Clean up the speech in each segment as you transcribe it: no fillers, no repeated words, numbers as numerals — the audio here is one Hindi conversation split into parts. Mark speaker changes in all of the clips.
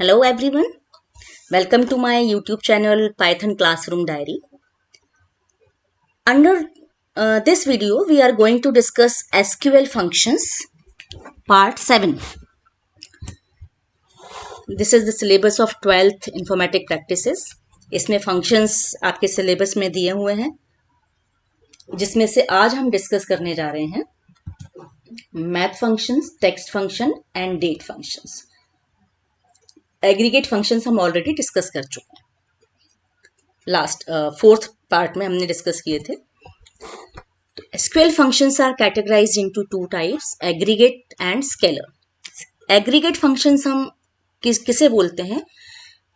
Speaker 1: Hello everyone, welcome to my YouTube channel Python Classroom Diary. Under this video, we are going to discuss SQL functions, part 7. This is the syllabus of 12th Informatic Practices. इसमें functions आपके syllabus में दिए हुए हैं, जिसमें से आज हम डिस्कस करने जा रहे हैं math functions, text function and date functions. Aggregate functions हम ऑलरेडी डिस्कस कर चुके हैं. लास्ट 4th पार्ट में हमने डिस्कस किए थे. SQL functions are categorized into two types, aggregate and scalar. Aggregate functions हम किसे बोलते हैं?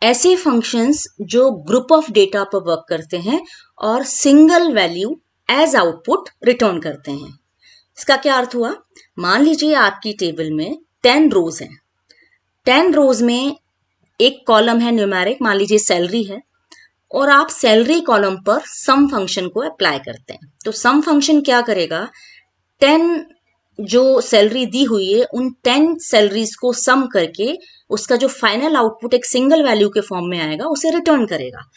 Speaker 1: ऐसे functions जो ग्रुप ऑफ डेटा पर वर्क करते हैं और single value as output return करते हैं. इसका क्या अर्थ हुआ? मान लीजिए आपकी टेबल में 10 रोज हैं. 10 रोज में एक कॉलम है न्यूमेरिक, मान लीजिए सैलरी है, और आप सैलरी कॉलम पर सम फंक्शन को अप्लाई करते हैं. तो सम फंक्शन क्या करेगा? 10 जो सैलरी दी हुई है उन 10 सैलरीज को सम करके उसका जो फाइनल आउटपुट एक सिंगल वैल्यू के फॉर्म में आएगा उसे रिटर्न करेगा.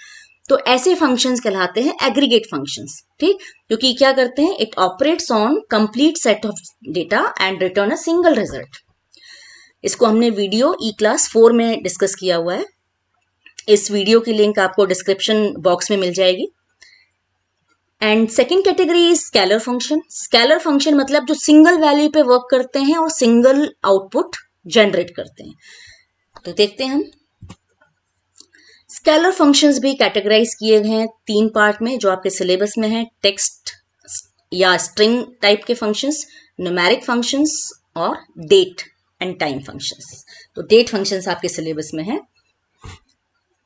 Speaker 1: तो ऐसे फंक्शंस कहलाते हैं एग्रीगेट फंक्शंस. ठीक, क्योंकि क्या करते हैं? It operates on complete set of data and return a single result. इसको हमने वीडियो ई क्लास 4 में डिस्कस किया हुआ है. इस वीडियो की लिंक आपको डिस्क्रिप्शन बॉक्स में मिल जाएगी. And second category is scalar function. Scalar function मतलब जो सिंगल वैल्यू पे वर्क करते हैं और सिंगल आउटपुट जनरेट करते हैं. तो देखते हैं हम. स्केलर फंक्शंस भी कैटेगराइज किए गए हैं 3 पार्ट में जो आपके सिलेबस में है. टेक्स्ट या स्ट्रिंग टाइप के फंक्शंस, न्यूमेरिक फंक्शंस और डेट एंड टाइम फंक्शंस. तो डेट फंक्शंस आपके सिलेबस में है.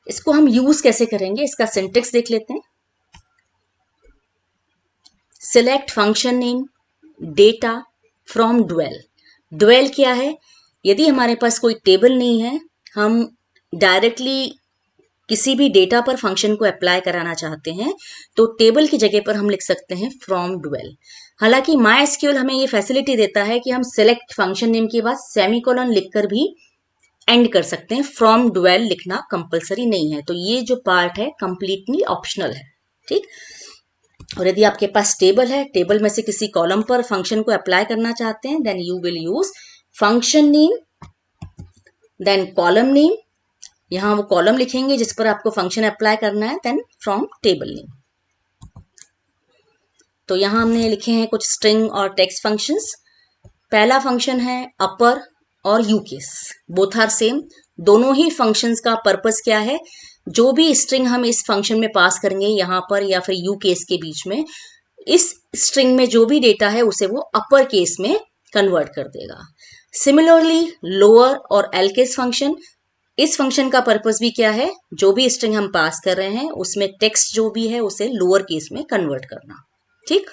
Speaker 1: इसको हम यूज कैसे करेंगे, इसका सिंटेक्स देख लेते हैं. Select function name data from dual. Dual क्या है? यदि हमारे पास कोई टेबल नहीं है, हम डायरेक्टली किसी भी डेटा पर फंक्शन को अप्लाई कराना चाहते हैं, तो टेबल की जगह पर हम लिख सकते हैं फ्रॉम डुएल. हालांकि MySQL हमें ये फैसिलिटी देता है कि हम सिलेक्ट फंक्शन नेम के बाद सेमीकोलन लिखकर भी एंड कर सकते हैं. फ्रॉम डुएल लिखना कंपलसरी नहीं है. तो ये जो पार्ट है कंप्लीटली ऑप्शनल है. ठीक. और यदि आपके पास टेबल है, टेबल में से किसी कॉलम पर फंक्शन को अप्लाई करना चाहते हैं, then you will use function name then column name. यहां वो कॉलम लिखेंगे जिस पर आपको फंक्शन अप्लाई करना है, देन फ्रॉम टेबल नेम. तो यहां हमने लिखे हैं कुछ स्ट्रिंग और टेक्स्ट फंक्शंस. पहला फंक्शन है अपर और U case, both are same. दोनों ही फंक्शंस का पर्पस क्या है? जो भी स्ट्रिंग हम इस फंक्शन में पास करेंगे यहां पर या फिर यू केस के बीच में, इस स्ट्रिंग में जो भी डेटा है उसे वो अपर केस में कन्वर्ट कर देगा. सिमिलरली लोअर और एल केस फंक्शन, इस फंक्शन का पर्पस भी क्या है? जो भी स्ट्रिंग हम पास कर रहे हैं उसमें टेक्स्ट जो भी है उसे लोअर केस में कन्वर्ट करना. ठीक.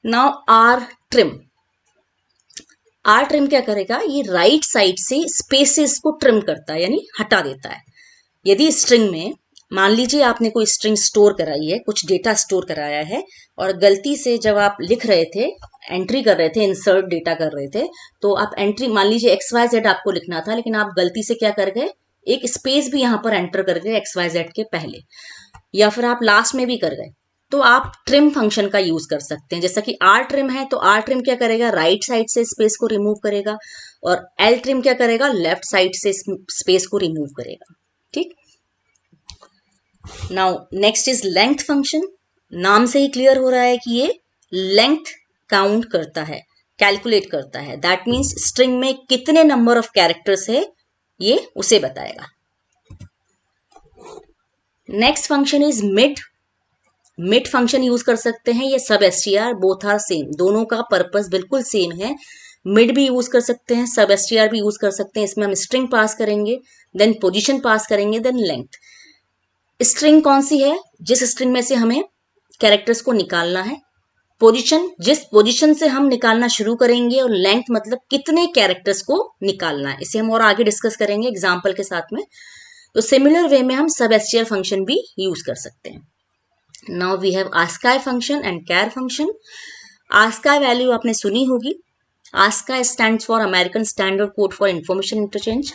Speaker 1: Now R trim. R trim क्या करेगा? ये राइट साइड से स्पेसेस को ट्रिम करता है, यानी हटा देता है. यदि स्ट्रिंग में मान लीजिए आपने कोई स्ट्रिंग स्टोर कराई है, कुछ डेटा स्टोर कराया है, और गलती से जब आप लिख रहे थे, एंट्री कर रहे थे, इंसर्ट डेटा कर रहे थे, तो आप एंट्री मान लीजिए XYZ आपको लिखना था, लेकिन आप गलती से क्या कर गए? एक स्पेस भी यहां पर एंटर कर गए XYZ के पहले, या फिर आप लास्ट में भी कर गए, तो आप ट्रिम फंक्शन का यूज कर सकते हैं. जैसा कि आर ट्रिम है, तो आर ट्रिम क्या करेगा? राइट साइड से स्पेस को रिमूव करेगा, और एल ट्रिम क्या करेगा? लेफ्ट साइड से स्पेस को रिमूव करेगा. ठीक. Now next is length function. नाम से ही क्लियर हो रहा है कि ये लेंथ काउंट करता है, कैलकुलेट करता है. दैट मीन्स स्ट्रिंग में कितने नंबर ऑफ कैरेक्टर्स है ये उसे बताएगा. Next function is mid. Mid function use कर सकते हैं, ये सब str बोथ आर सेम. दोनों का पर्पस बिल्कुल सेम है. मिड भी यूज कर सकते हैं, सब str भी यूज कर सकते हैं. इसमें हम स्ट्रिंग पास करेंगे, देन पोजीशन पास करेंगे, देन लेंथ. स्ट्रिंग कौन सी है? जिस स्ट्रिंग में से हमें कैरेक्टर्स को निकालना है. पोजीशन, जिस पोजीशन से हम निकालना शुरू करेंगे, और लेंथ मतलब कितने कैरेक्टर्स को निकालना है. इसे हम और आगे डिस्कस करेंगे एग्जाम्पल के साथ में. तो सिमिलर वे में हम सब str फंक्शन भी यूज कर सकते हैं. Now we have ASCII function and char function. ASCII value आपने सुनी होगी. ASCII stands for American Standard Code for Information Interchange.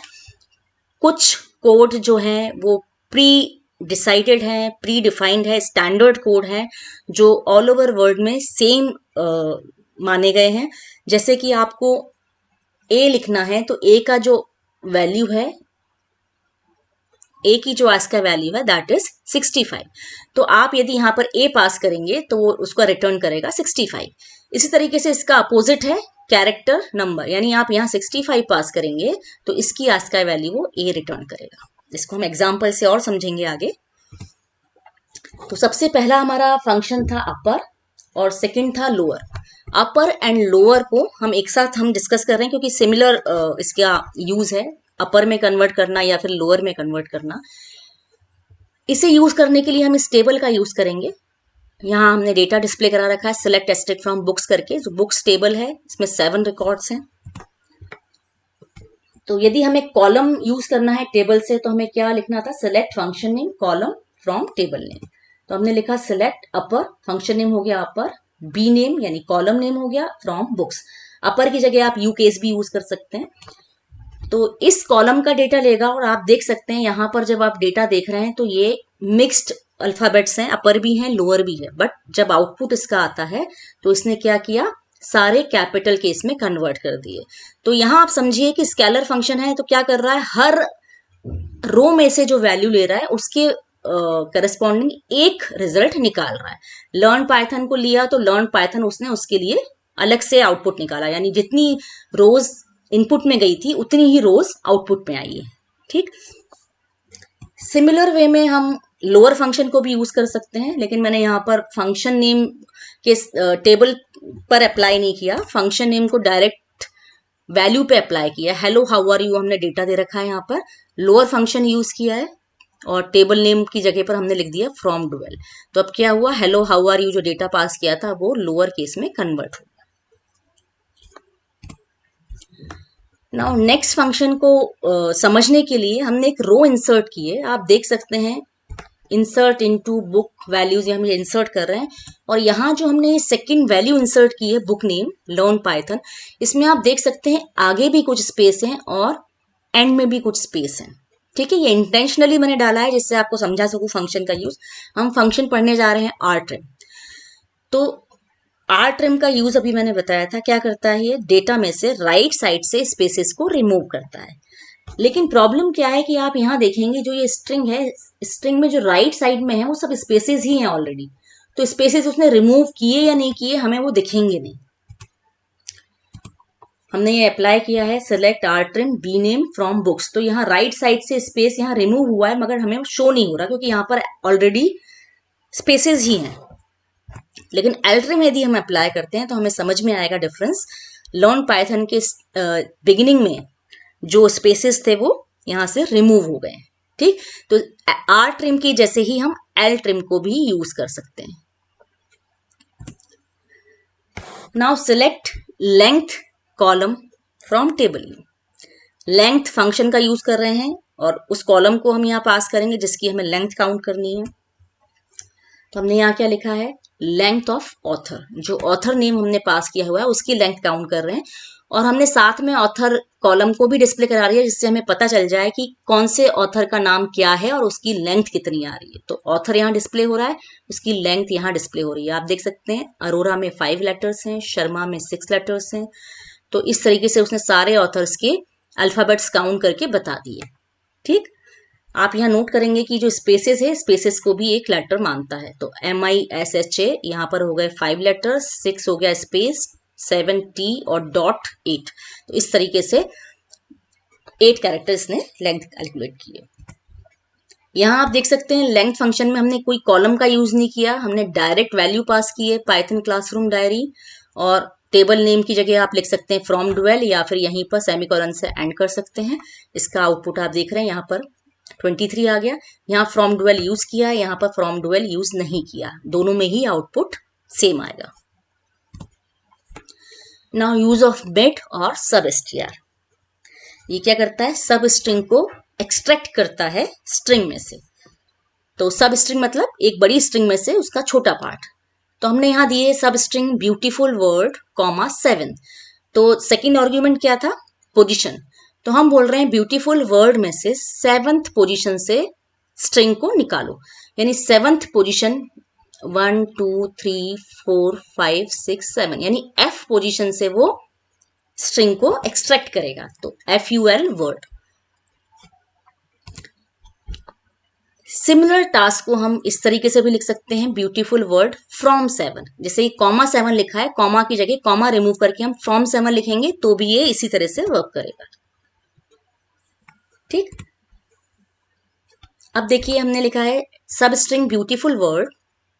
Speaker 1: कुछ कोड जो है वो प्री डिसाइडेड है, प्री डिफाइंड है, स्टैंडर्ड कोड है जो ऑल ओवर वर्ल्ड में सेम माने गए हैं। जैसे कि आपको ए लिखना है तो ए का जो वैल्यू है, ए की जो आज का वैल्यू है दैट इज 65। तो आप यदि यहाँ पर ए पास करेंगे तो वो उसका रिटर्न करेगा 65। इसी तरीके से इसका अपोजिट है कैरेक्टर नंबर, यानी आप यहाँ 65 पास करेंगे तो इसकी आज का वैल्यू वो ए रिटर्न करेगा। इसको हम एग्जाम्पल से और समझेंगे आगे। तो सबसे पहला हमारा फंक्शन था अपर और सेकंड था लोअर। अपर एंड लोअर को हम एक साथ हम डिस्कस कर रहे हैं क्योंकि सिमिलर इसका यूज है, अपर में कन्वर्ट करना या फिर लोअर में कन्वर्ट करना। इसे यूज करने के लिए हम इस टेबल का यूज करेंगे। यहाँ हमने डेटा डिस्प्ले करा रखा है सिलेक्ट एस्टेरिस्क फ्रॉम बुक्स करके, जो बुक्स टेबल है इसमें 7 रिकॉर्ड्स हैं। तो यदि हमें कॉलम यूज करना है टेबल से तो हमें क्या लिखना था, select function name column from table name. तो हमने लिखा सिलेक्ट अपर, फंक्शन नेम हो गया अपर, बी नेम यानी कॉलम नेम हो गया फ्रॉम बुक्स। अपर की जगह आप यू केस भी यूज कर सकते हैं। तो इस कॉलम का डेटा लेगा और आप देख सकते हैं यहाँ पर जब आप डेटा देख रहे हैं तो ये मिक्स्ड अल्फाबेट्स हैं, अपर भी हैं लोअर भी है, बट जब आउटपुट इसका आता है तो इसने क्या किया, सारे कैपिटल के इसमें कन्वर्ट कर दिए। तो यहाँ आप समझिए कि स्केलर फंक्शन है तो क्या कर रहा है, हर रो में से जो वैल्यू ले रहा है उसके करस्पॉन्डिंग एक रिजल्ट निकाल रहा है। लर्न पाइथन को लिया तो लर्न पाइथन उसने उसके लिए अलग से आउटपुट निकाला, यानी जितनी रोज इनपुट में गई थी उतनी ही रोज आउटपुट में आई है। ठीक, सिमिलर वे में हम लोअर फंक्शन को भी यूज कर सकते हैं, लेकिन मैंने यहाँ पर फंक्शन नेम के टेबल पर अप्लाई नहीं किया, फंक्शन नेम को डायरेक्ट वैल्यू पे अप्लाई किया। हेलो हाउ आर यू हमने डेटा दे रखा है, यहाँ पर लोअर फंक्शन यूज किया है और टेबल नेम की जगह पर हमने लिख दिया फ्रॉम डुएल। तो अब क्या हुआ, हेलो हाउ आर यू जो डेटा पास किया था वो लोअर केस में कन्वर्ट हो। नाउ नेक्स्ट फंक्शन को समझने के लिए हमने एक रो इंसर्ट की है। आप देख सकते हैं इंसर्ट इनटू बुक वैल्यूज, हम ये इंसर्ट कर रहे हैं और यहाँ जो हमने सेकंड वैल्यू इंसर्ट की है बुक नेम लर्न पाइथन, इसमें आप देख सकते हैं आगे भी कुछ स्पेस है और एंड में भी कुछ स्पेस है। ठीक है, ये इंटेंशनली मैंने डाला है जिससे आपको समझा सकूं फंक्शन का यूज। हम फंक्शन पढ़ने जा रहे हैं आर ट्रिम। तो आर ट्रिम का यूज अभी मैंने बताया था, क्या करता है ये डेटा में से राइट साइड से स्पेसेस को रिमूव करता है। लेकिन प्रॉब्लम क्या है कि आप यहाँ देखेंगे जो ये स्ट्रिंग है, स्ट्रिंग में जो राइट साइड में है वो सब स्पेसेस ही हैं ऑलरेडी। तो स्पेसेस उसने रिमूव किए या नहीं किए हमें वो दिखेंगे नहीं। हमने ये अप्लाई किया है select R trim B name from books. तो यहाँ राइट साइड से स्पेस यहाँ रिमूव हुआ है मगर हमें शो नहीं हो रहा क्योंकि यहाँ पर ऑलरेडी स्पेसेस ही हैं। लेकिन एल ट्रिम यदि हम अप्लाई करते हैं तो हमें समझ में आएगा डिफरेंस। लर्न पाइथन के बिगिनिंग में जो स्पेसेस थे वो यहाँ से रिमूव हो गए। ठीक, तो आर ट्रिम की जैसे ही हम एल ट्रिम को भी यूज कर सकते हैं। Now select length column from table. Length function का यूज कर रहे हैं और उस कॉलम को हम यहाँ पास करेंगे जिसकी हमें लेंथ काउंट करनी है। तो हमने यहाँ क्या लिखा है, लेंथ ऑफ ऑथर, जो ऑथर नेम हमने पास किया हुआ है उसकी लेंथ काउंट कर रहे हैं। और हमने साथ में ऑथर कॉलम को भी डिस्प्ले करा रही है जिससे हमें पता चल जाए कि कौन से ऑथर का नाम क्या है और उसकी लेंथ कितनी आ रही है। तो ऑथर यहाँ डिस्प्ले हो रहा है, उसकी लेंथ यहाँ डिस्प्ले हो रही है। आप देख सकते हैं अरोरा में 5 लेटर्स हैं, शर्मा में 6 लेटर्स हैं। तो इस तरीके से उसने सारे ऑथर्स के अल्फाबेट्स काउंट करके बता दिए। ठीक, आप यहाँ नोट करेंगे कि जो स्पेसेस है स्पेसेस को भी एक लेटर मानता है। तो MISHA यहाँ पर हो गए 5 लेटर्स, 6 हो गया स्पेस, 7 T और डॉट 8। तो इस तरीके से 8 कैरेक्टर्स ने लेंथ कैलकुलेट किए। यहाँ आप देख सकते हैं लेंथ फंक्शन में हमने कोई कॉलम का यूज नहीं किया, हमने डायरेक्ट वैल्यू पास की है पाइथन क्लासरूम डायरी। और टेबल नेम की जगह आप लिख सकते हैं फ्रॉम डुएल या फिर यहीं पर सेमीकोलन से एंड कर सकते हैं। इसका आउटपुट आप देख रहे हैं यहाँ पर 23 आ गया। यहाँ फ्रॉम डुएल यूज किया है, यहाँ पर फ्रॉम डुएल यूज नहीं किया, दोनों में ही आउटपुट सेम आएगा। नाउ यूज ऑफ मेट और सब स्ट्र। ये क्या करता है, सब स्ट्रिंग को एक्सट्रैक्ट करता है स्ट्रिंग में से। तो सब स्ट्रिंग मतलब एक बड़ी स्ट्रिंग में से उसका छोटा पार्ट। तो हमने यहाँ दिए सब स्ट्रिंग ब्यूटीफुल वर्ड कॉमा 7। तो सेकेंड आर्ग्यूमेंट क्या था, पोजीशन। तो हम बोल रहे हैं ब्यूटीफुल वर्ड में से 7th पोजीशन से स्ट्रिंग को निकालो, यानी 7th पोजीशन 1 2 3 4 5 6 7 यानी F पोजीशन से वो स्ट्रिंग को एक्सट्रैक्ट करेगा। तो FUL वर्ड। सिमिलर टास्क को हम इस तरीके से भी लिख सकते हैं, ब्यूटीफुल वर्ड फ्रॉम 7। जैसे कॉमा 7 लिखा है, कॉमा की जगह कॉमा रिमूव करके हम फ्रॉम 7 लिखेंगे तो भी ये इसी तरह से वर्क करेगा। ठीक, अब देखिए हमने लिखा है सब स्ट्रिंग ब्यूटीफुल वर्ड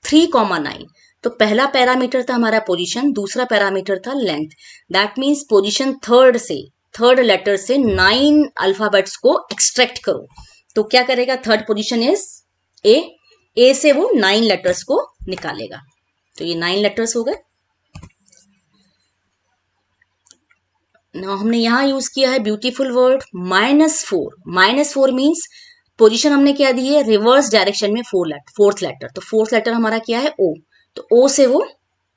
Speaker 1: 3,9। तो पहला पैरामीटर था हमारा पोजीशन, दूसरा पैरामीटर था length. That means position third letter से 9 अल्फाबेट्स को एक्सट्रैक्ट करो। तो क्या करेगा, थर्ड पोजीशन इज ए से वो 9 लेटर्स को निकालेगा। तो ये 9 लेटर्स हो गए। ना हमने यहां यूज किया है ब्यूटीफुल वर्ड -4 मीन्स पोजीशन हमने क्या दी है, रिवर्स डायरेक्शन में फोर्थ लेटर। तो फोर्थ लेटर हमारा क्या है, ओ। तो ओ से वो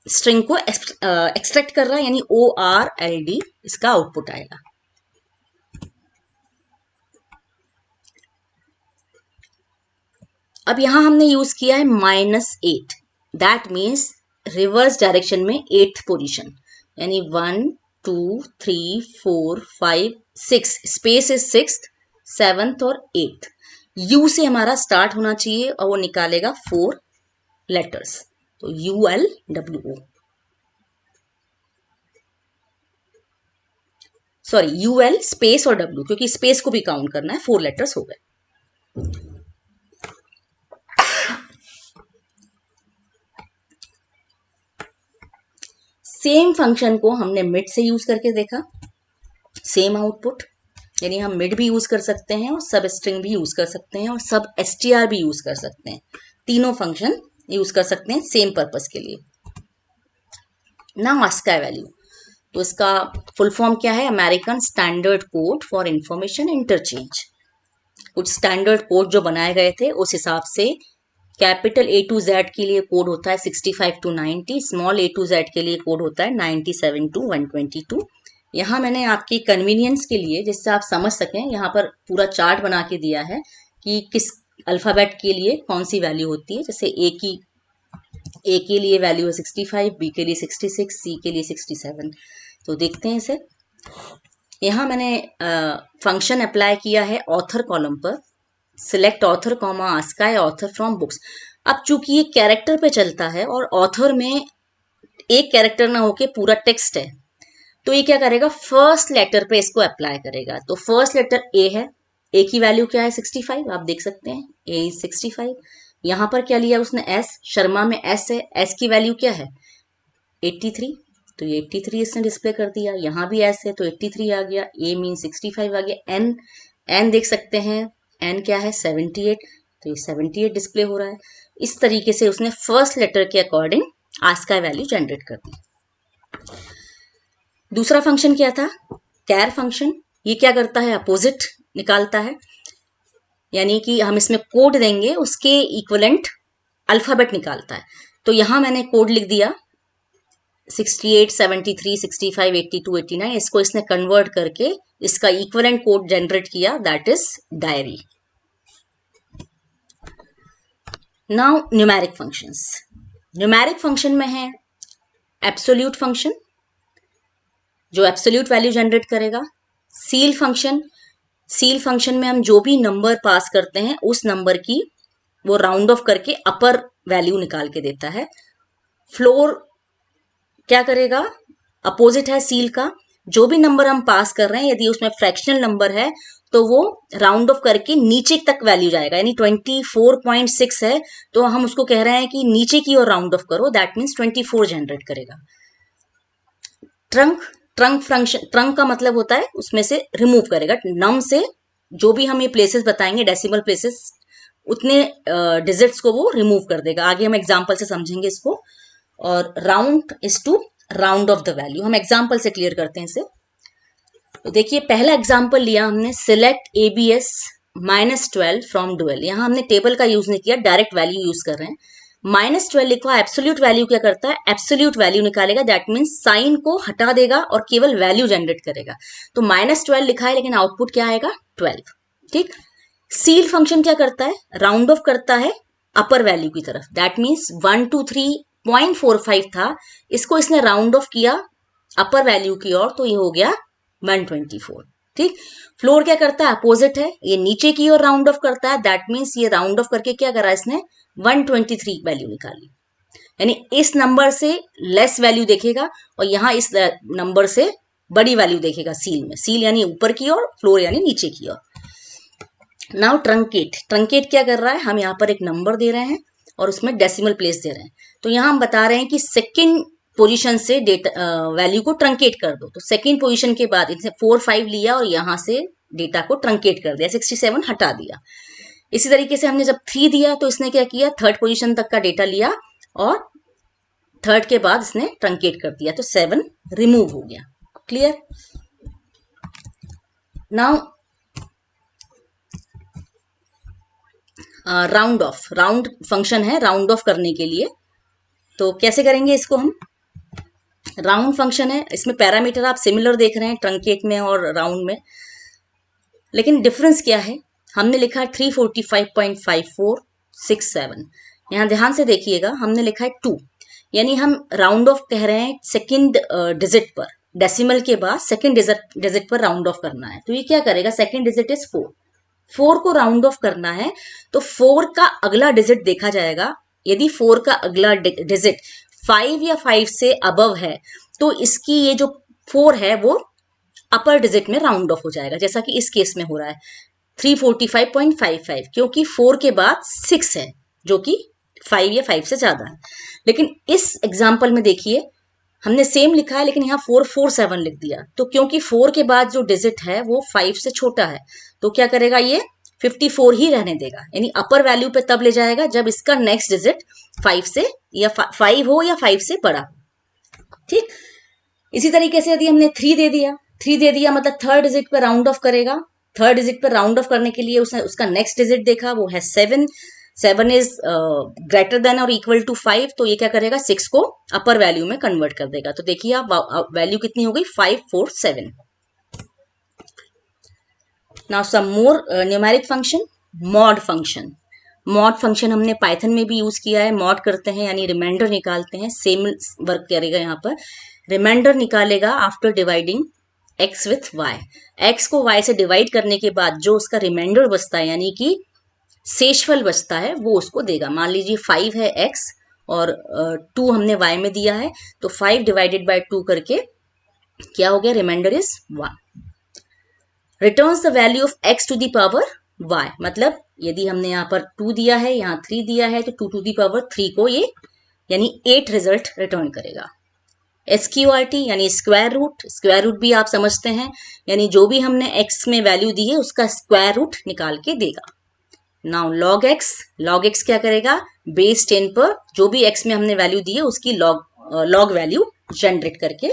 Speaker 1: स्ट्रिंग को एक्सट्रैक्ट कर रहा है, यानी ORLD इसका आउटपुट आएगा। अब यहां हमने यूज किया है -8। दैट मीन्स रिवर्स डायरेक्शन में 8th पोजीशन, यानी 1 2 3 4 5 6 स्पेस इज 6th 7th और 8th। यू से हमारा स्टार्ट होना चाहिए और वो निकालेगा 4 लेटर्स। तो ULWO, सॉरी UL स्पेस और W, क्योंकि स्पेस को भी काउंट करना है, 4 लेटर्स हो गए। सेम फंक्शन को हमने मिड से यूज करके देखा, सेम आउटपुट, यानी हम मिड भी यूज कर सकते हैं और सब स्ट्रिंग भी यूज कर सकते हैं और सब STR भी यूज कर सकते हैं। तीनों फंक्शन यूज कर सकते हैं सेम पर्पस के लिए। ना ASCII वैल्यू, तो इसका फुल फॉर्म क्या है, American standard code for information interchange. कुछ स्टैंडर्ड कोड जो बनाए गए थे उस हिसाब से कैपिटल A to Z के लिए कोड होता है 65 to 90, small A to Z के लिए कोड होता है 97 to 122। यहाँ मैंने आपकी कन्वीनियंस के लिए, जिससे आप समझ सकें, यहाँ पर पूरा चार्ट बना के दिया है कि किस अल्फाबेट के लिए कौन सी वैल्यू होती है। जैसे ए के लिए वैल्यू है 65, बी के लिए 66, सी के लिए 67। तो देखते हैं इसे। यहाँ मैंने फंक्शन अप्लाई किया है ऑथर कॉलम पर, select author comma ASCII author from books. अब चूंकि ये कैरेक्टर पे चलता है और ऑथर में एक कैरेक्टर ना होके पूरा टेक्स्ट है, तो ये क्या करेगा, फर्स्ट लेटर पे इसको अप्लाई करेगा। तो फर्स्ट लेटर ए है, ए की वैल्यू क्या है 65, आप देख सकते हैं ए इज 65। यहां पर क्या लिया उसने, एस, शर्मा में एस है, एस की वैल्यू क्या है 83, तो ये 83 इसने डिस्प्ले कर दिया। यहाँ भी एस है तो 83 आ गया, ए मीन 65 आ गया। एन देख सकते हैं, एन क्या है 78, तो ये 78 डिस्प्ले हो रहा है। इस तरीके से उसने फर्स्ट लेटर के अकॉर्डिंग ASCII वैल्यू जनरेट कर दी। दूसरा फंक्शन क्या था, कैर फंक्शन। ये क्या करता है, अपोजिट निकालता है, यानी कि हम इसमें कोड देंगे उसके इक्वलेंट अल्फाबेट निकालता है। तो यहां मैंने कोड लिख दिया 68, 73, 65, 82, 89। इसको इसने कन्वर्ट करके इसका इक्वलेंट कोड जनरेट किया, that is diary. Now numeric functions. Numeric function में है एब्सोल्यूट फंक्शन जो एब्सोल्यूट वैल्यू जनरेट करेगा, सील फंक्शन में हम जो भी नंबर पास करते हैं उस नंबर की वो राउंड ऑफ करके अपर वैल्यू निकाल के देता है। फ्लोर क्या करेगा, अपोजिट है सील का, जो भी नंबर हम पास कर रहे हैं यदि उसमें फ्रैक्शनल नंबर है तो वो राउंड ऑफ करके नीचे तक वैल्यू जाएगा। यानी 24.6 है तो हम उसको कह रहे हैं कि नीचे की ओर राउंड ऑफ करो, दैट मीन्स 24 जनरेट करेगा। ट्रंक का मतलब होता है उसमें से रिमूव करेगा, नम से जो भी हम ये प्लेसेस बताएंगे डेसिमल प्लेसेस उतने डिजिट्स को वो रिमूव कर देगा। आगे हम एग्जांपल से समझेंगे इसको। और round is to round off the value, हम एग्जांपल से क्लियर करते हैं इसे। तो देखिए पहला एग्जांपल लिया हमने, सिलेक्ट ABS -12 फ्रॉम डुअल। यहाँ हमने टेबल का यूज नहीं किया, डायरेक्ट वैल्यू यूज कर रहे हैं। -12 लिखा, एब्सोल्यूट वैल्यू क्या करता है, एब्सोल्यूट वैल्यू निकालेगा, दैट मीन्स साइन को हटा देगा और केवल वैल्यू जनरेट करेगा। तो -12 लिखा है लेकिन आउटपुट क्या आएगा, 12। ठीक। सील फंक्शन क्या करता है, राउंड ऑफ करता है अपर वैल्यू की तरफ, दैट मीन्स 123.45 था, इसको इसने राउंड ऑफ किया अपर वैल्यू की ओर, तो ये हो गया 124। ठीक। फ्लोर क्या करता है, अपोजिट है, ये नीचे की ओर राउंड ऑफ करता है, दैट मीन्स ये राउंड ऑफ करके क्या करा, इसने 123 वैल्यू निकाली, यानी इस नंबर से लेस वैल्यू देखेगा और यहां इस नंबर से बड़ी वैल्यू देखेगा सील में, सील यानी ऊपर की ओर, फ्लोर यानी नीचे की ओर। नाउ ट्रंकेट, ट्रंकेट क्या कर रहा है, हम यहाँ पर एक नंबर दे रहे हैं और उसमें डेसिमल प्लेस दे रहे हैं, तो यहाँ हम बता रहे हैं कि सेकेंड पोजीशन से डेटा वैल्यू को ट्रंकेट कर दो, तो सेकेंड पोजीशन के बाद इसने 4 5 लिया और यहाँ से डेटा को ट्रंकेट कर दिया, 67 हटा दिया। इसी तरीके से हमने जब 3 दिया तो इसने क्या किया, थर्ड पोजीशन तक का डेटा लिया और थर्ड के बाद इसने ट्रंकेट कर दिया, तो 7 रिमूव हो गया। Clear. Now round of, round function है राउंड ऑफ करने के लिए, तो कैसे करेंगे इसको हम, राउंड फंक्शन है, इसमें पैरामीटर आप सिमिलर देख रहे हैं ट्रंकेट में और राउंड में, लेकिन डिफरेंस क्या है, हमने लिखा है 345.5467, यहां ध्यान से देखिएगा, हमने लिखा है 2, यानी हम राउंड ऑफ कह रहे हैं सेकंड डिजिट पर, डेसिमल के बाद सेकंड डिजिट पर राउंड ऑफ करना है, तो ये क्या करेगा, सेकंड डिजिट इज 4, 4 को राउंड ऑफ करना है, तो 4 का अगला डिजिट देखा जाएगा, यदि 4 का अगला डिजिट 5 या 5 से अबव है तो इसकी ये जो 4 है वो अपर डिजिट में राउंड ऑफ हो जाएगा, जैसा कि इस केस में हो रहा है 345.55, क्योंकि 4 के बाद 6 है जो कि 5 या 5 से ज्यादा है। लेकिन इस एग्जाम्पल में देखिए हमने सेम लिखा है लेकिन यहाँ 447 लिख दिया, तो क्योंकि 4 के बाद जो डिजिट है वो 5 से छोटा है, तो क्या करेगा, ये 54 ही रहने देगा, यानी अपर वैल्यू पे तब ले जाएगा जब इसका नेक्स्ट डिजिट 5 से या 5 हो या 5 से बड़ा हो। ठीक। इसी तरीके से यदि हमने 3 दे दिया, 3 दे दिया मतलब थर्ड डिजिट पर राउंड ऑफ करेगा, थर्ड डिजिट पर राउंड ऑफ करने के लिए उसने उसका नेक्स्ट डिजिट देखा, वो है 7, 7 इज ग्रेटर देन और इक्वल टू 5, तो ये क्या करेगा, 6 को अपर वैल्यू में कन्वर्ट कर देगा, तो देखिए आप वैल्यू कितनी हो गई, 547। Now some more numeric function, mod function. Mod function हमने पाइथन में भी यूज किया है, मॉड करते हैं यानी रिमाइंडर निकालते हैं, सेम वर्क करेगा यहाँ पर, रिमाइंडर निकालेगा after dividing x with y, x को y से डिवाइड करने के बाद जो उसका रिमाइंडर बचता है यानी कि शेषफल बचता है वो उसको देगा। मान लीजिए 5 है x और 2 हमने y में दिया है, तो 5 डिवाइडेड बाय 2 करके क्या हो गया, remainder is 1। Returns the value of x to the power y, मतलब यदि हमने यहाँ पर 2 दिया है, यहाँ 3 दिया है, तो 2 टू द पावर 3 को ये यानी 8 रिजल्ट रिटर्न करेगा। SQRT यानी स्क्वायर रूट, स्क्वायर रूट भी आप समझते हैं, यानी जो भी हमने x में वैल्यू दी है उसका स्क्वायर रूट निकाल के देगा। Now log x, log x क्या करेगा, बेस 10 पर जो भी x में हमने वैल्यू दी है उसकी log वैल्यू जनरेट करके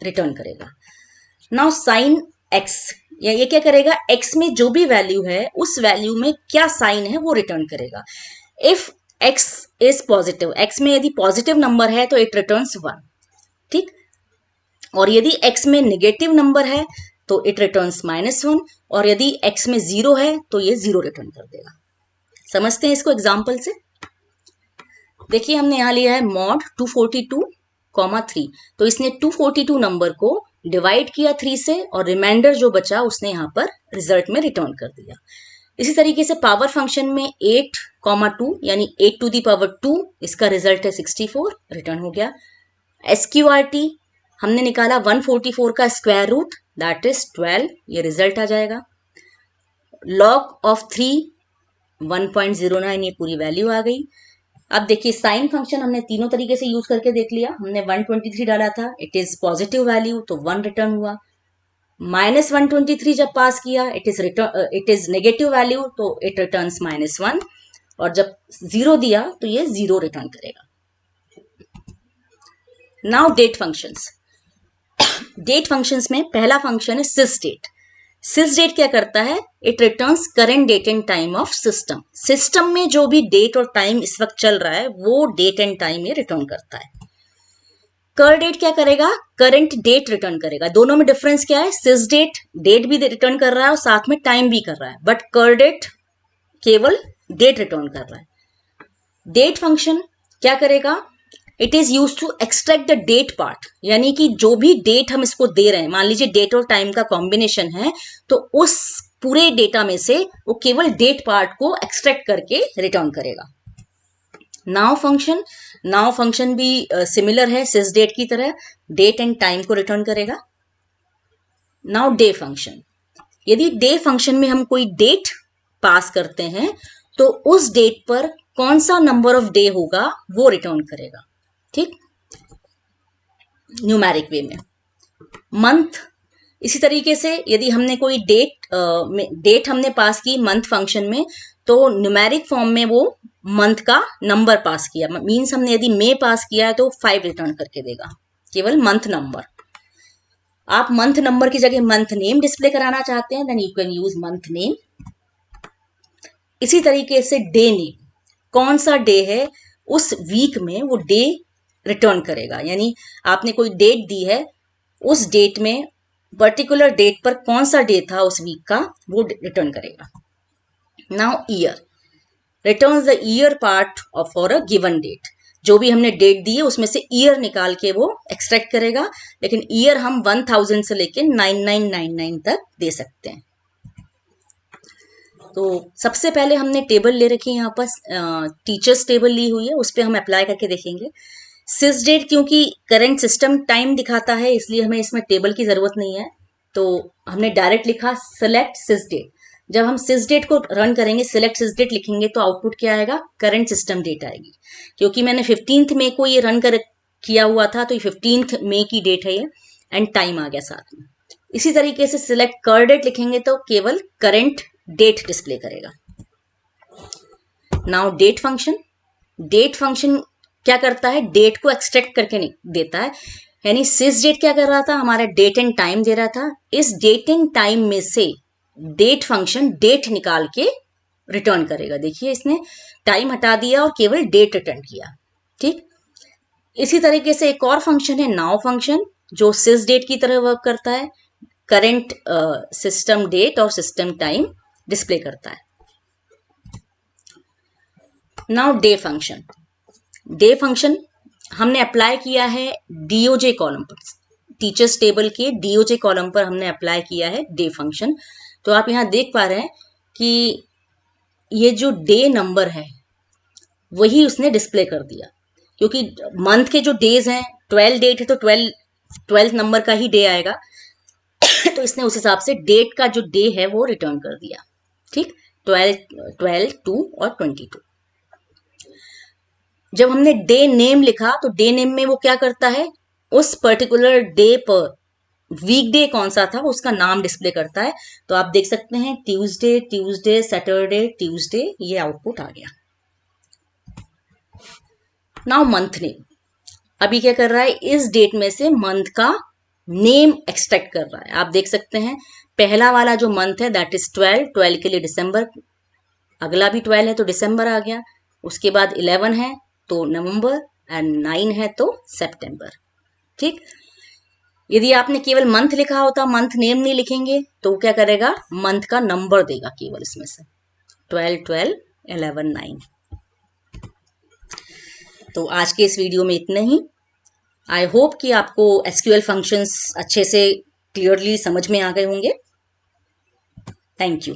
Speaker 1: रिटर्न करेगा। नाउ साइन x, ये क्या करेगा, x में जो भी वैल्यू है उस वैल्यू में क्या साइन है वो रिटर्न करेगा। If x is positive, x में यदि पॉजिटिव नंबर है तो इट रिटर्न्स 1। ठीक। और यदि x में नेगेटिव नंबर है तो इट रिटर्न्स -1, और यदि x में 0 है तो ये 0 रिटर्न कर देगा। समझते हैं इसको एग्जाम्पल से। देखिए हमने यहां लिया है मॉड 242,3, तो इसने 242 नंबर को डिवाइड किया 3 से और रिमाइंडर जो बचा उसने यहाँ पर रिजल्ट में रिटर्न कर दिया। इसी तरीके से पावर फंक्शन में 8,2 यानी 8 टू दी पावर 2, इसका रिजल्ट है 64, रिटर्न हो गया। SQRT हमने निकाला 144 का स्क्वायर रूट, दैट इज 12, ये रिजल्ट आ जाएगा। लॉग ऑफ 3 1.09, ये पूरी वैल्यू आ गई। अब देखिए साइन फंक्शन हमने तीनों तरीके से यूज करके देख लिया। हमने 123 डाला था, इट इज पॉजिटिव वैल्यू तो 1 रिटर्न हुआ। -123 जब पास किया इट इज नेगेटिव वैल्यू तो इट रिटर्न्स -1, और जब 0 दिया तो ये 0 रिटर्न करेगा। Now date functions. Date functions में पहला फंक्शन है sysdate। sysdate क्या करता है? It returns current date and time of system. System में जो भी डेट और टाइम इस वक्त चल रहा है वो डेट एंड टाइम ये रिटर्न करता है। कर डेट क्या करेगा? करंट डेट रिटर्न करेगा। दोनों में डिफरेंस क्या है? sysdate डेट भी रिटर्न कर रहा है और साथ में टाइम भी कर रहा है, बट कर डेट केवल डेट रिटर्न कर रहा है। डेट फंक्शन क्या करेगा? It is use to extract the date part, यानी कि जो भी डेट हम इसको दे रहे हैं, मान लीजिए डेट और टाइम का कॉम्बिनेशन है, तो उस पूरे डेटा में से वो केवल डेट पार्ट को एक्सट्रैक्ट करके रिटर्न करेगा। नाउ फंक्शन भी सिमिलर है sysdate की तरह, डेट एंड टाइम को रिटर्न करेगा। नाउ डे फंक्शन, यदि डे फंक्शन में हम कोई डेट पास करते हैं तो उस डेट पर कौन सा नंबर ऑफ डे होगा वो रिटर्न करेगा। ठीक, न्यूमेरिक वे में। मंथ, इसी तरीके से यदि हमने कोई डेट हमने पास की मंथ फंक्शन में, तो न्यूमेरिक फॉर्म में वो मंथ का नंबर पास किया, मींस हमने यदि मे पास किया है तो 5 रिटर्न करके देगा, केवल मंथ नंबर। आप मंथ नंबर की जगह मंथ नेम डिस्प्ले कराना चाहते हैं, then you can use month name. इसी तरीके से डे नेम, कौन सा डे है उस वीक में वो डे रिटर्न करेगा, यानी आपने कोई डेट दी है, उस डेट में पर्टिकुलर डेट पर कौन सा डे था उस वीक का वो रिटर्न करेगा। Now year returns the year part of for a given date, जो भी हमने डेट दी है उसमें से ईयर निकाल के वो एक्सट्रैक्ट करेगा, लेकिन ईयर हम 1000 से लेके 9999 तक दे सकते हैं। तो सबसे पहले हमने टेबल ले रखी है, यहाँ पर टीचर्स टेबल ली हुई है, उस पर हम अप्लाई करके देखेंगे। sysdate क्योंकि करंट सिस्टम टाइम दिखाता है इसलिए हमें इसमें टेबल की जरूरत नहीं है, तो हमने डायरेक्ट लिखा सेलेक्ट sysdate। जब हम sysdate को रन करेंगे, सेलेक्ट sysdate लिखेंगे तो आउटपुट क्या आएगा? करंट सिस्टम डेट आएगी। क्योंकि मैंने 15 मई को ये रन किया हुआ था, तो ये 15 मई की डेट है ये, एंड टाइम आ गया साथ में। इसी तरीके से सिलेक्ट कर डेट लिखेंगे तो केवल करंट डेट डिस्प्ले करेगा। नाउ डेट फंक्शन क्या करता है? डेट को एक्सट्रैक्ट करके देता है, यानी sysdate क्या कर रहा था? हमारा डेट एंड टाइम दे रहा था, इस डेट एंड टाइम में से डेट फंक्शन डेट निकाल के रिटर्न करेगा। देखिए इसने टाइम हटा दिया और केवल डेट रिटर्न किया। ठीक, इसी तरीके से एक और फंक्शन है नाउ फंक्शन, जो sysdate की तरह वर्क करता है, करंट सिस्टम डेट और सिस्टम टाइम डिस्प्ले करता है। नाउ डे फंक्शन हमने अप्लाई किया है डीओजे कॉलम पर, टीचर्स टेबल के डीओजे कॉलम पर हमने अप्लाई किया है डे फंक्शन। तो आप यहाँ देख पा रहे हैं कि ये जो डे नंबर है वही उसने डिस्प्ले कर दिया, क्योंकि मंथ के जो डेज हैं 12 डेट है तो 12 नंबर का ही डे आएगा तो इसने उस हिसाब से डेट का जो डे है वो रिटर्न कर दिया। ठीक, 12, 2 और 22। जब हमने डे नेम लिखा तो डे नेम में वो क्या करता है? उस पर्टिकुलर डे पर वीकडे कौन सा था उसका नाम डिस्प्ले करता है। तो आप देख सकते हैं ट्यूसडे, सैटरडे, ट्यूसडे, ये आउटपुट आ गया। नाउ मंथ नेम, अभी क्या कर रहा है? इस डेट में से मंथ का नेम एक्सट्रैक्ट कर रहा है। आप देख सकते हैं पहला वाला जो मंथ है दैट इज 12 के लिए दिसंबर, अगला भी 12 है तो दिसंबर आ गया, उसके बाद 11 है तो नवंबर, एंड 9 है तो सितंबर। ठीक, यदि आपने केवल मंथ लिखा होता, मंथ नेम नहीं लिखेंगे, तो क्या करेगा? मंथ का नंबर देगा केवल इसमें से 12, 12, 11, 9। तो आज के इस वीडियो में इतना ही। आई होप कि आपको एसक्यूएल फंक्शंस अच्छे से क्लियरली समझ में आ गए होंगे। Thank you.